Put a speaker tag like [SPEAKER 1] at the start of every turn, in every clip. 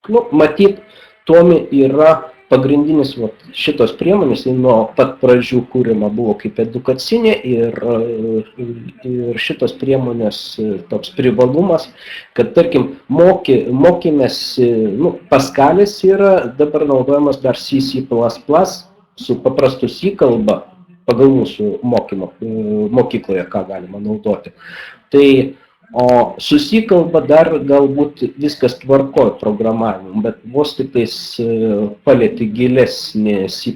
[SPEAKER 1] Nu, matyt, tuomi yra pagrindinis šitos priemonės, nuo pat pradžių kūrima buvo kaip edukacinė ir šitos priemonės toks privalumas, kad tarkim mokymės, Paskalis yra dabar naudojamas dar C++ su paprastu C kalba pagal mūsų mokykloje, ką galima naudoti. Tai o susikalba dar galbūt viskas tvarkoja programavimu, bet vos tik tais palieti gilesnį C++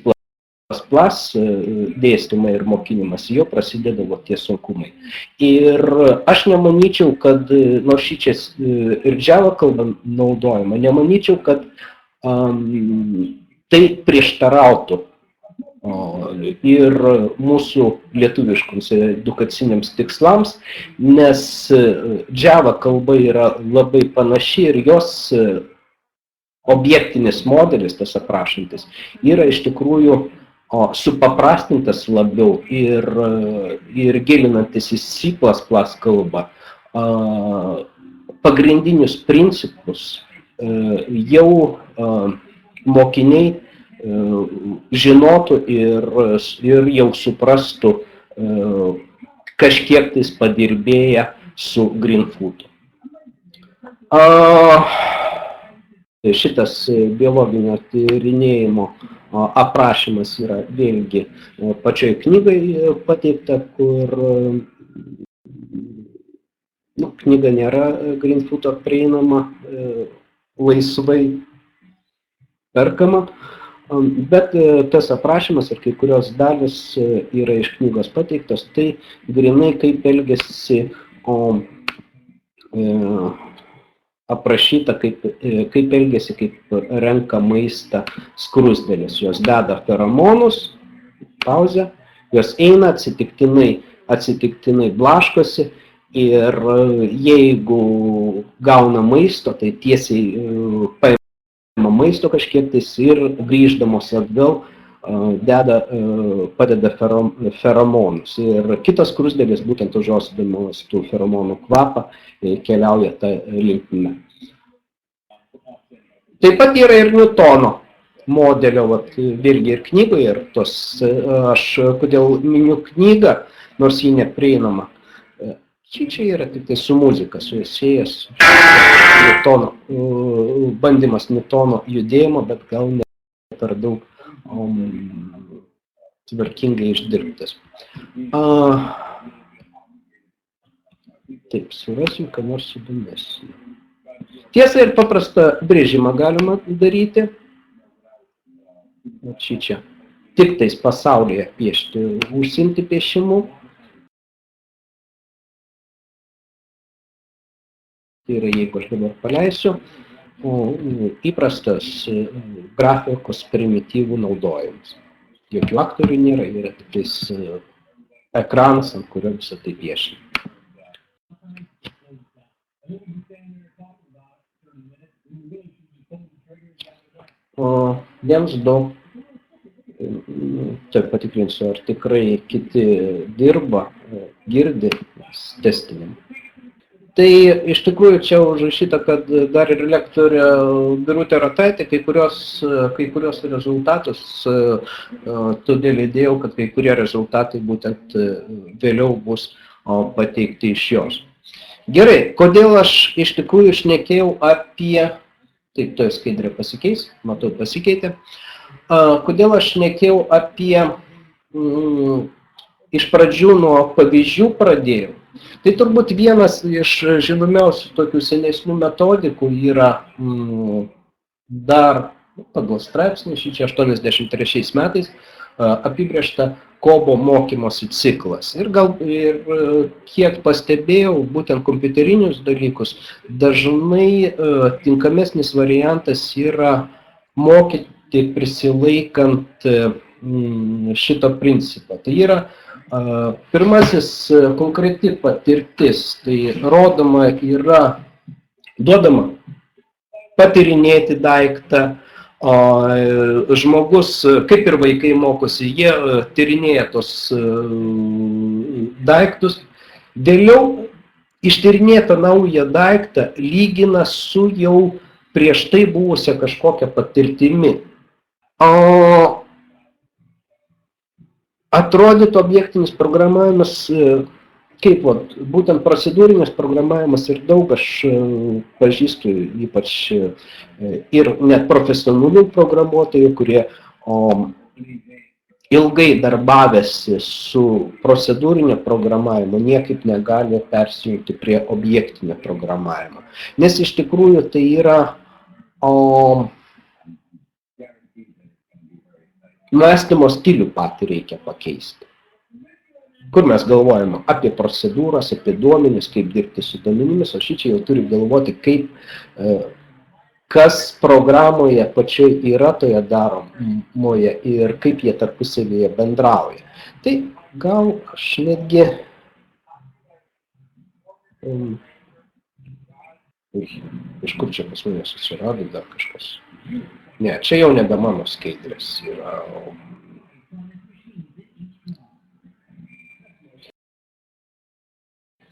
[SPEAKER 1] dėstymą ir mokinimas, jo prasideda tie sunkumai. Ir aš nemanyčiau, kad nors šičia ir Java kalba naudojama, nemanyčiau, kad tai prieštarautų ir mūsų lietuviškums edukaciniams tikslams, nes Java kalba yra labai panaši ir jos objektinis modelis, tas aprašantis, yra iš tikrųjų supaprastintas labiau ir gilinantis į C++ kalbą. Pagrindinius principus jau mokiniai žinotų ir jau suprastų kažkiek tais padirbėję su Greenfootu. Šitas biologinio tyrinėjimo aprašymas yra vėlgi pačioj knygai pateikta, kur knyga nėra Greenfooto prieinama, laisvai perkama. Bet tas aprašymas ir kai kurios dalis yra iš knygos pateiktos, tai grinai kaip elgiasi aprašyta, kaip elgiasi, kaip renka maistą skruzdėlės. Jos deda feromonus, pauzę, jos eina atsitiktinai blaškosi ir jeigu gauna maisto, tai tiesiai paima maisto kažkiek tais ir grįždamos atgal padeda feromonus. Ir kitas skruzdėlės, būtent užuosdamos tų feromonų kvapą, keliauja tą linkme. Taip pat yra ir Newtono modelio, vėlgi ir knygoje, ir aš kodėl miniu knygą, nors ji neprieinama. Čia yra tik tai su muzika susijęs bandymas Newtono judėjimo, bet gal ne per daug tvarkingai išdirbtas. Taip, surasim, ką nors įdomesnį. Tiesa, ir paprastą brėžimą galima daryti. Čia. Tik tais pasaulyje piešti, užsiimti piešimu. Tai yra, jeigu aš dabar paleisiu, įprastas grafikos primityvų naudojimas. Jokių aktorių nėra, yra tik ekranas, ant kurio visą tai piešia. 1, 2. Čia patikrinsiu, ar tikrai kiti dirba, girdi testinimą. Tai iš tikrųjų čia užrašyta, kad dar ir lektorė Birutė Rataitė kai kurios rezultatus, todėl įdėjau, kad kai kurie rezultatai būtent vėliau bus pateikti iš jos. Gerai, kodėl aš iš tikrųjų šnekėjau apie, taip, toje skaidrė pasikeis, matau pasikeitė, kodėl aš šnekėjau apie, iš pradžių nuo pavyzdžių pradėjau. Tai turbūt vienas iš žinomiausių tokių senesnių metodikų yra dar pagal straipsnį, šičia 83 metais, apibrėžta Kobo mokymosi ciklas. Ir kiek pastebėjau, būtent kompiuterinius dalykus, dažnai tinkamesnis variantas yra mokyti prisilaikant šito principo. Tai yra pirmasis konkreti patirtis, tai rodoma yra duodama patyrinėti daiktą, žmogus, kaip ir vaikai mokosi, jie tyrinėja tos daiktus, vėliau ištyrinėtą naują daiktą lygina su jau prieš tai buvusią kažkokią patirtimi. O atrodytų objektinis programavimas, kaip būtent procedūrinis programavimas ir daug aš pažįstu, ypač ir net profesionalių programuotojų, kurie ilgai darbavęsi su procedūrinio programavimo, niekaip negali persijungti prie objektinio programavimo. Nes iš tikrųjų tai yra mąstymo stilių patį reikia pakeisti. Kur mes galvojame apie procedūras, apie duomenis, kaip dirbti su duomenimis, o šičia jau turi galvoti, kaip, kas programoje pačiai yra toje daromoje ir kaip jie tarpusavyje bendrauja. Tai gal aš netgi... Iš kur čia pas manęs atsirado dar kažkas? Ne, čia jau nebe mano skaidrės yra.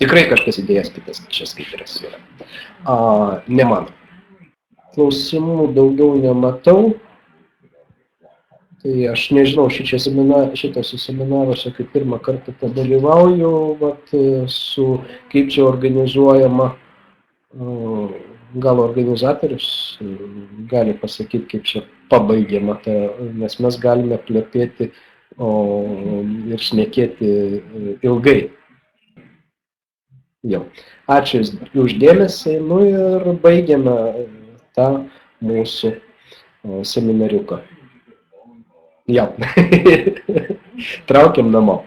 [SPEAKER 1] Tikrai kažkas įdėjęs kitas čia skaidrės yra. Ne mano. Klausimų daugiau nematau. Tai aš nežinau, šitose seminaruose, kai pirmą kartą padalyvauju, su kaip čia organizuojama. Gal organizatorius gali pasakyti, kaip čia pabaigiama, nes mes galime plepėti ir šnekėti ilgai. Jau. Ačiū uždėmesį, ir baigiame tą mūsų seminariuką. Jau. Traukiam namo.